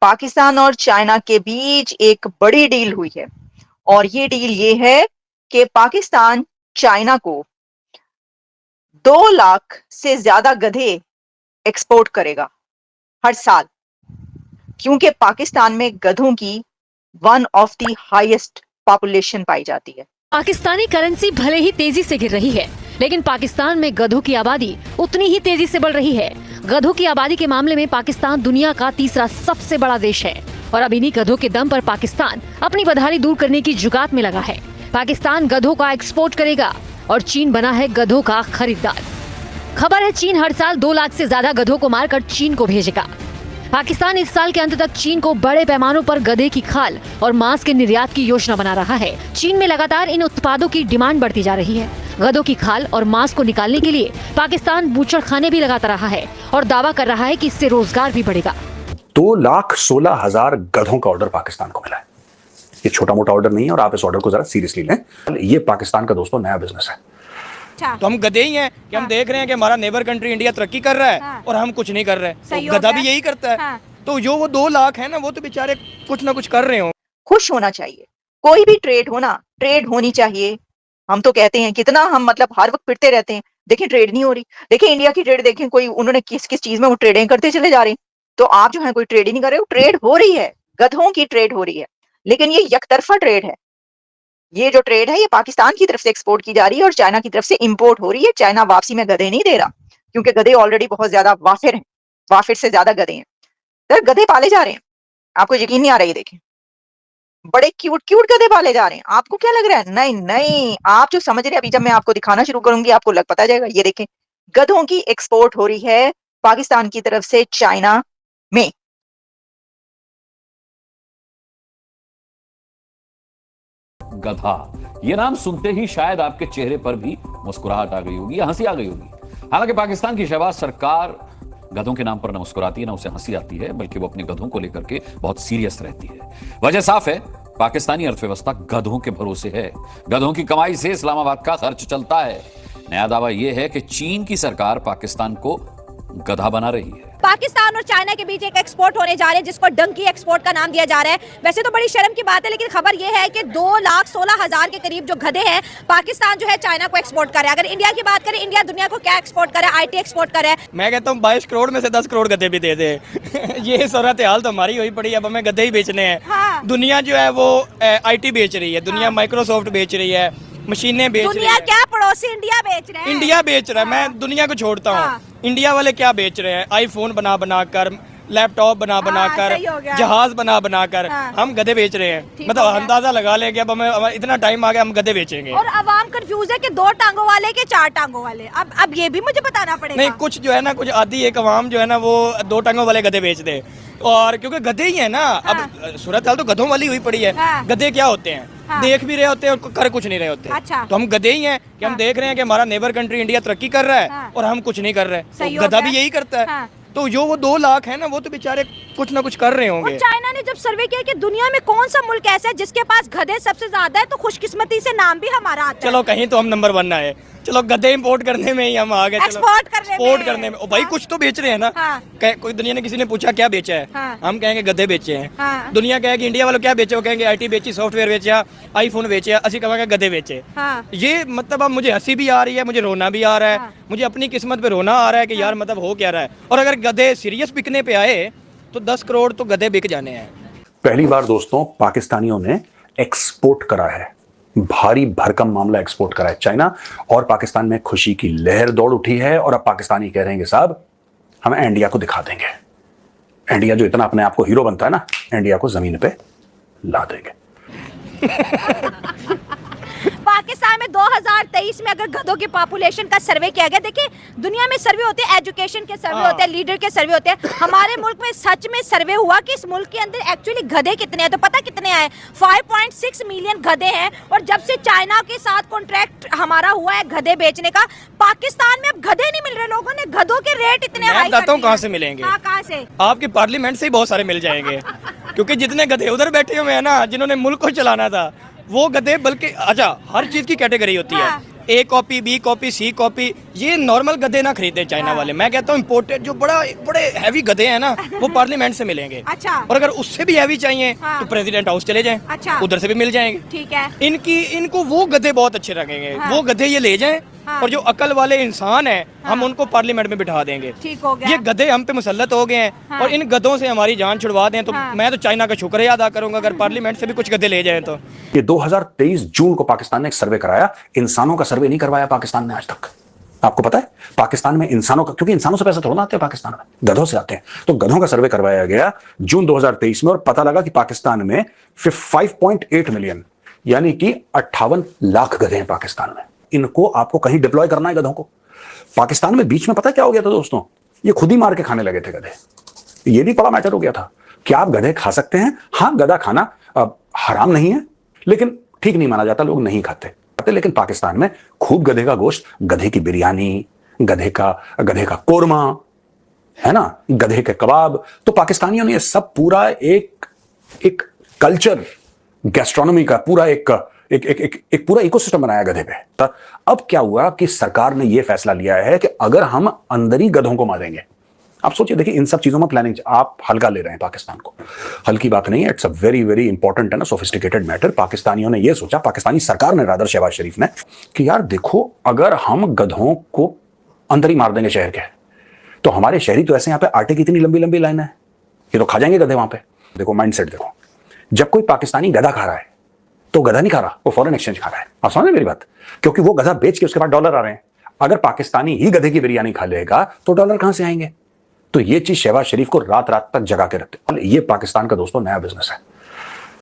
पाकिस्तान और चाइना के बीच एक बड़ी डील हुई है और ये डील ये है कि पाकिस्तान चाइना को 2 लाख से ज्यादा गधे एक्सपोर्ट करेगा हर साल, क्योंकि पाकिस्तान में गधों की one of the highest population पाई जाती है। पाकिस्तानी करेंसी भले ही तेजी से गिर रही है, लेकिन पाकिस्तान में गधों की आबादी उतनी ही तेजी से बढ़ रही है। गधों की आबादी के मामले में पाकिस्तान दुनिया का तीसरा सबसे बड़ा देश है और अब इन्हीं गधों के दम पर पाकिस्तान अपनी बदहाली दूर करने की जुगात में लगा है। पाकिस्तान गधों का एक्सपोर्ट करेगा और चीन बना है गधों का खरीदार। खबर है चीन हर साल 2 लाख से ज्यादा गधों को मारकर चीन को भेजेगा। पाकिस्तान इस साल के अंत तक चीन को बड़े पैमानों पर गधे की खाल और मांस के निर्यात की योजना बना रहा है। चीन में लगातार इन उत्पादों की डिमांड बढ़ती जा रही है। गधों की खाल और मांस को निकालने के लिए पाकिस्तान बूचड़ खाने भी लगाता रहा है और दावा कर रहा है कि इससे रोजगार भी बढ़ेगा। 2,16,000 गधों का ऑर्डर पाकिस्तान को मिला है। ये छोटा मोटा ऑर्डर नहीं है और आप इस ऑर्डर को जरा सीरियसली लें। ये पाकिस्तान का दोस्तों नया बिजनेस है। तो हम गधे ही हैं कि हम देख रहे हैं कि हमारा नेबर कंट्री इंडिया तरक्की कर रहा है और हम कुछ नहीं कर रहे। तो गधा भी यही करता है। तो जो वो 2 लाख है ना, वो तो बेचारे कुछ ना कुछ कर रहे हो। खुश होना चाहिए। कोई भी ट्रेड होनी चाहिए। हम तो कहते हैं कितना हम मतलब हर वक्त फिरते रहते हैं, देखिए ट्रेड नहीं हो रही, देखिए इंडिया की ट्रेड देखें, कोई उन्होंने किस किस चीज में वो ट्रेडिंग करते चले जा रहे हैं। तो आप जो है कोई ट्रेड ही नहीं कर रहे हो। ट्रेड हो रही है, गधों की ट्रेड हो रही है, लेकिन ये यकतरफा ट्रेड है। ये जो ट्रेड है ये पाकिस्तान की तरफ से एक्सपोर्ट की जा रही है और चाइना की तरफ से इंपोर्ट हो रही है। चाइना वापसी में गधे नहीं दे रहा, क्योंकि गधे ऑलरेडी बहुत ज्यादा वाफिर हैं, वाफिर से ज्यादा गधे हैं। तो गधे पाले जा रहे हैं, आपको यकीन नहीं आ रहा। ये देखें, बड़े क्यूट क्यूट गधे पाले जा रहे हैं। आपको क्या लग रहा है? नहीं नहीं, आप जो समझ रहे हैं, अभी जब मैं आपको दिखाना शुरू करूंगी आपको लग पता जाएगा। ये देखें, गधों की एक्सपोर्ट हो रही है पाकिस्तान की तरफ से चाइना में। गधा, ये नाम सुनते ही शायद आपके चेहरे पर भी मुस्कुराहट आ गई होगी या हंसी आ गई होगी। हालांकि पाकिस्तान की शहबाज सरकार गधों के नाम पर ना मुस्कुराती है ना उसे हंसी आती है, बल्कि वो अपने गधों को लेकर के बहुत सीरियस रहती है। वजह साफ है, पाकिस्तानी अर्थव्यवस्था गधों के भरोसे है। गधों की कमाई से इस्लामाबाद का खर्च चलता है। नया दावा यह है कि चीन की सरकार पाकिस्तान को गधा बना रही है। पाकिस्तान और चाइना के बीच एक एक्सपोर्ट होने जा रहे हैं जिसको डंकी एक्सपोर्ट का नाम दिया जा रहा है। वैसे तो बड़ी शर्म की बात है, लेकिन खबर यह है कि 2,16,000 के करीब जो गधे हैं पाकिस्तान जो है चाइना को एक्सपोर्ट कर रहा है। अगर इंडिया की बात करें, इंडिया दुनिया को क्या एक्सपोर्ट कर रहा है? आईटी एक्सपोर्ट कर रहा है। मैं कहता हूँ 22 करोड़ में से 10 करोड़ गधे भी दे दे। ये सूरत हाल तो हमारी हुई पड़ी है। अब हमें गधे ही बेचने हैं। हाँ। दुनिया जो है वो IT बेच रही है, दुनिया माइक्रोसॉफ्ट बेच रही है, मशीनें बेच रही है। दुनिया क्या, पड़ोसी इंडिया बेच रहे हैं। इंडिया बेच रहा है। मैं दुनिया को छोड़ता हूँ, इंडिया वाले क्या बेच रहे हैं? आईफोन बना बना कर, लैपटॉप बना बना कर, जहाज बना बना कर, हम गधे बेच रहे हैं। मतलब अंदाजा लगा ले कि अब हमें इतना टाइम आ गया, हम गधे बेचेंगे। और अवाम कंफ्यूज है कि 2 टांगों वाले के 4 टांगों वाले। अब ये भी मुझे बताना पड़ेगा। नहीं, कुछ जो है ना, कुछ आधी एक अवाम जो है ना वो 2 टांगों वाले गधे बेच दे। और क्योंकि गधे ही है ना। अब सूरत हाल तो गधों वाली हुई पड़ी है। गधे क्या होते हैं? देख भी रहे होते हैं और कर कुछ नहीं रहे होते। अच्छा। तो हम गधे ही हैं कि हम देख रहे हैं कि हमारा नेबर कंट्री इंडिया तरक्की कर रहा है और हम कुछ नहीं कर रहे। तो गधा भी यही करता है। तो जो वो 2 लाख है ना, वो तो बेचारे कुछ ना कुछ कर रहे होंगे। और चाइना ने जब सर्वे किया कि दुनिया में कौन सा मुल्क ऐसा है जिसके पास गधे सबसे ज्यादा है, तो खुशकिस्मती से नाम भी हमारा आता है। चलो कहीं तो हम नंबर 1 आए। चलो गधे इंपोर्ट करने में ही हम आ गए, एक्सपोर्ट करने में। भाई कुछ तो बेच रहे हैं ना। कोई दुनिया ने किसी ने पूछा क्या बेचा है, हम कहेंगे गधे बेचे हैं। दुनिया कहेगी इंडिया वालों क्या बेचे, वो कहेंगे IT बेची, सॉफ्टवेयर बेचा, आईफोन बेचे, असि कहेंगे गधे बेचे। ये मतलब अब मुझे हंसी भी आ रही है, मुझे रोना भी आ रहा है। मुझे अपनी किस्मत पे रोना आ रहा है कि यार मतलब हो क्या रहा है। और अगर गधे सीरियस बिकने पे आए तो 10 करोड़ तो गधे बिक जाने हैं। पहली बार दोस्तों पाकिस्तानियों ने एक्सपोर्ट करा है, भारी भरकम मामला एक्सपोर्ट करा है चाइना, और पाकिस्तान में खुशी की लहर दौड़ उठी है। और अब पाकिस्तानी कह रहे हैं कि साहब हम इंडिया को दिखा देंगे। इंडिया जो इतना अपने आप को हीरो बनता है ना, इंडिया को जमीन पे ला देंगे। पाकिस्तान में 2023 में अगर गधों की पॉपुलेशन का सर्वे किया गया, देखिए दुनिया में सर्वे होते हैं, एजुकेशन के सर्वे होते हैं, लीडर के सर्वे होते हैं। हमारे मुल्क में सच में सर्वे हुआ कि इस मुल्क के अंदर एक्चुअली गधे कितने हैं। तो पता कितने आए? 5.6 मिलियन गधे हैं। और जब से चाइना के साथ कॉन्ट्रैक्ट हमारा हुआ है गधे बेचने का, पाकिस्तान में अब गधे नहीं मिल रहे। लोगों ने गधों के रेट इतने हाई कर दिए। कहाँ से मिलेंगे? कहाँ से? आपकी पार्लियामेंट से ही बहुत सारे मिल जाएंगे। क्योंकि जितने गधे उधर बैठे हुए हैं ना, जिन्होंने मुल्क को चलाना था, वो गधे, बल्कि अच्छा हर चीज की कैटेगरी होती है। A copy, B copy, C copy, ये नॉर्मल गधे ना खरीदे चाइना वाले। मैं कहता हूँ इम्पोर्टेड जो बड़े हैवी गधे हैं ना, वो पार्लियामेंट से मिलेंगे। अच्छा। और अगर उससे भी हैवी चाहिए तो प्रेसिडेंट हाउस चले जाएं, अच्छा। उधर से भी मिल जाएंगे। ठीक है। इनको वो गधे बहुत अच्छे लगेंगे, वो गधे ये ले जाएं, और जो अकल वाले इंसान हैं हम उनको पार्लियामेंट में बिठा देंगे। ठीक हो गया। ये गधे हम पे मुसल्लत हो गए हैं, और इन गधों से हमारी जान छुड़वा दें तो मैं तो चाइना का शुक्रिया अदा करूंगा अगर पार्लियामेंट से भी कुछ गधे ले जाएं तो। ये 2023 जून को पाकिस्तान ने एक सर्वे कराया, इंसानों का सर्वे नहीं करवाया पाकिस्तान ने आज तक। आपको पता है पाकिस्तान में इंसानों का, क्योंकि इंसानों से पैसे थोड़ा आते हैं पाकिस्तान में, गधों से आते हैं, तो गधों का सर्वे करवाया गया जून 2023 में, और पता लगा कि पाकिस्तान में 5.8 मिलियन यानी कि 58 लाख गधे हैं पाकिस्तान में। इनको आपको कहीं डिप्लॉय करना है गधों को। पाकिस्तान में बीच में पता क्या हो गया था दोस्तों, ये खुद ही मार के खाने लगे थे गधे। ये भी बड़ा मैटर हो गया था। क्या आप गधे खा सकते हैं? हाँ, गधा खाना हराम नहीं है, लेकिन ठीक नहीं माना जाता, लोग नहीं खाते। लेकिन पाकिस्तान में खूब गधे का गोश्त, गधे की बिरयानी, गधे का कोरमा, है ना, गधे के कबाब। तो पाकिस्तानियों ने ये सब पूरा एक कल्चर, गैस्ट्रोनॉमी का पूरा एक पूरा इकोसिस्टम बनाया गधे पे। तो अब क्या हुआ कि सरकार ने यह फैसला लिया है कि अगर हम अंदर ही गधों को मारेंगे, आप सोचिए, देखिए इन सब चीजों में प्लानिंग, आप हल्का ले रहे हैं पाकिस्तान को, हल्की बात नहीं है, it's a very very important and sophisticated matter. पाकिस्तानियों ने यह सोचा, पाकिस्तानी सरकार ने रादर, शहबाज शरीफ ने, कि यार देखो, अगर हम गधों को अंदर ही मार देंगे शहर के, तो हमारे शहरी तो ऐसे यहाँ पे आटे की इतनी लंबी लंबी लाइन है, ये तो खा जाएंगे गधे वहां पे। देखो माइंडसेट देखो, जब कोई पाकिस्तानी गधा खा रहा है तो गधा नहीं खा रहा, वो फॉरेन एक्सचेंज खा रहा है। आप समझ मेरी बात? क्योंकि वो गधा बेच के उसके बाद डॉलर आ रहे हैं। अगर पाकिस्तानी ही गधे की बिरयानी खा लेगा तो डॉलर कहां से आएंगे? तो ये चीज शहबाज शरीफ को रात रात तक जगा के रखते। ये पाकिस्तान का दोस्तों नया बिजनेस है।